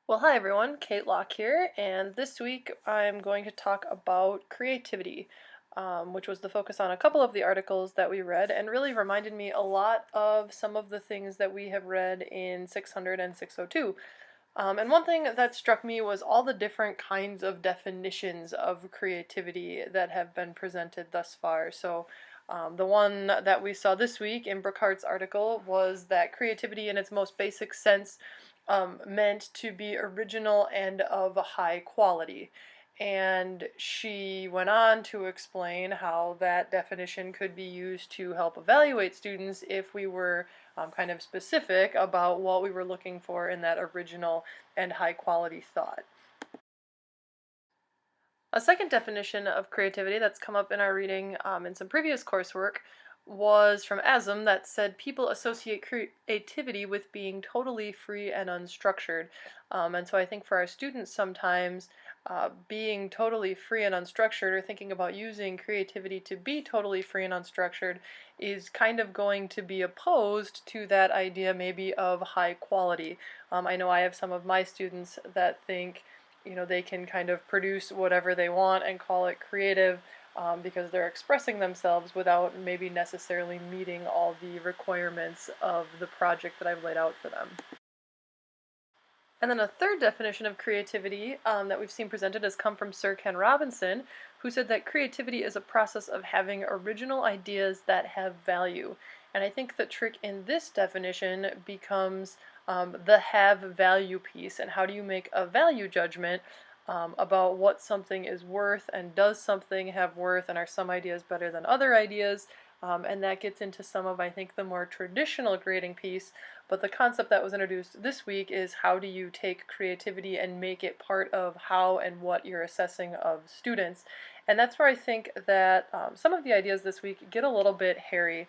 Well, hi everyone, Kate Locke here, and this week I'm going to talk about creativity, which was the focus on a couple of the articles that we read and really reminded me a lot of some of the things that we have read in 600 and 602. And one thing that struck me was all the different kinds of definitions of creativity that have been presented thus far. The one that we saw this week in Brookhart's article was that creativity, in its most basic sense, meant to be original and of a high quality. And she went on to explain how that definition could be used to help evaluate students if we were kind of specific about what we were looking for in that original and high quality thought. A second definition of creativity that's come up in our reading in some previous coursework was from Asm that said people associate creativity with being totally free and unstructured. And so I think for our students sometimes being totally free and unstructured or thinking about using creativity to be totally free and unstructured is kind of going to be opposed to that idea maybe of high quality. I know I have some of my students that think they can kind of produce whatever they want and call it creative because they're expressing themselves without maybe necessarily meeting all the requirements of the project that I've laid out for them. And then a third definition of creativity that we've seen presented has come from Sir Ken Robinson, who said that creativity is a process of having original ideas that have value. And I think the trick in this definition becomes the have value piece, and how do you make a value judgment about what something is worth, and does something have worth, and are some ideas better than other ideas? And that gets into some of, I think, the more traditional grading piece, but the concept that was introduced this week is how do you take creativity and make it part of how and what you're assessing of students. And that's where I think that some of the ideas this week get a little bit hairy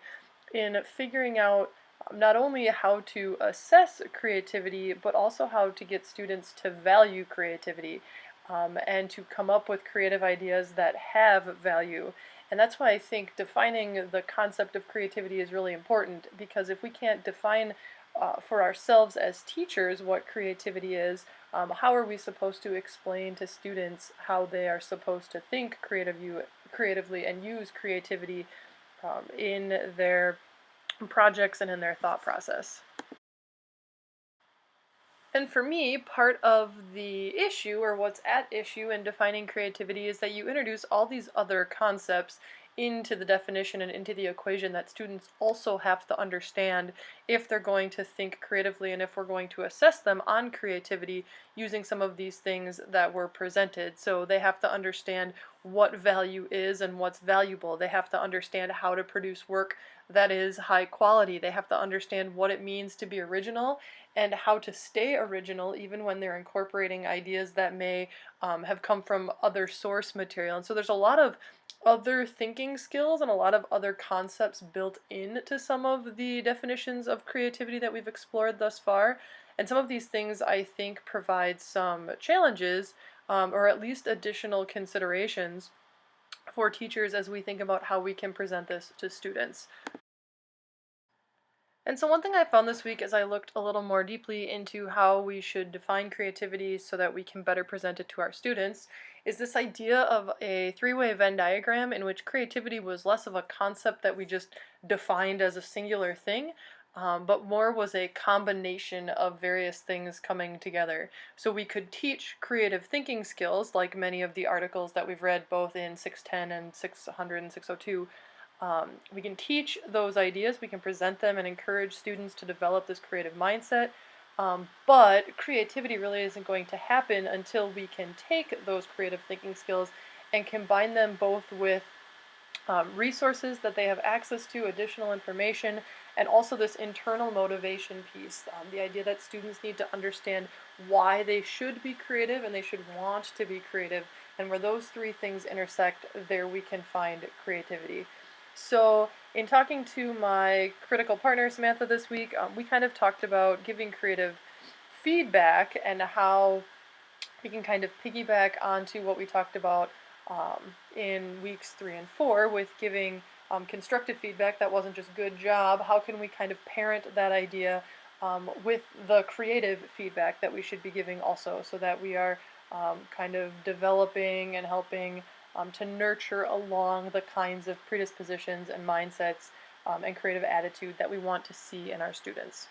in figuring out not only how to assess creativity, but also how to get students to value creativity and to come up with creative ideas that have value. And that's why I think defining the concept of creativity is really important, because if we can't define for ourselves as teachers what creativity is, how are we supposed to explain to students how they are supposed to think creatively and use creativity in their projects and in their thought process? And for me, part of the issue, or what's at issue in defining creativity, is that you introduce all these other concepts into the definition and into the equation that students also have to understand if they're going to think creatively and if we're going to assess them on creativity using some of these things that were presented. So they have to understand what value is and what's valuable. They have to understand how to produce work that is high quality. They have to understand what it means to be original and how to stay original even when they're incorporating ideas that may have come from other source material. And so there's a lot of other thinking skills and a lot of other concepts built into some of the definitions of creativity that we've explored thus far. And some of these things I think provide some challenges or at least additional considerations for teachers as we think about how we can present this to students. And so one thing I found this week as I looked a little more deeply into how we should define creativity so that we can better present it to our students is this idea of a three-way Venn diagram in which creativity was less of a concept that we just defined as a singular thing, but more was a combination of various things coming together. So we could teach creative thinking skills, like many of the articles that we've read both in 610 and 600 and 602. We can teach those ideas, we can present them and encourage students to develop this creative mindset, but creativity really isn't going to happen until we can take those creative thinking skills and combine them both with resources that they have access to, additional information, and also this internal motivation piece. The idea that students need to understand why they should be creative and they should want to be creative. And where those three things intersect, there we can find creativity. So, in talking to my critical partner, Samantha, this week, we kind of talked about giving creative feedback and how we can kind of piggyback onto what we talked about in weeks 3 and 4 with giving constructive feedback that wasn't just good job. How can we kind of parent that idea with the creative feedback that we should be giving also, so that we are kind of developing and helping to nurture along the kinds of predispositions and mindsets and creative attitude that we want to see in our students.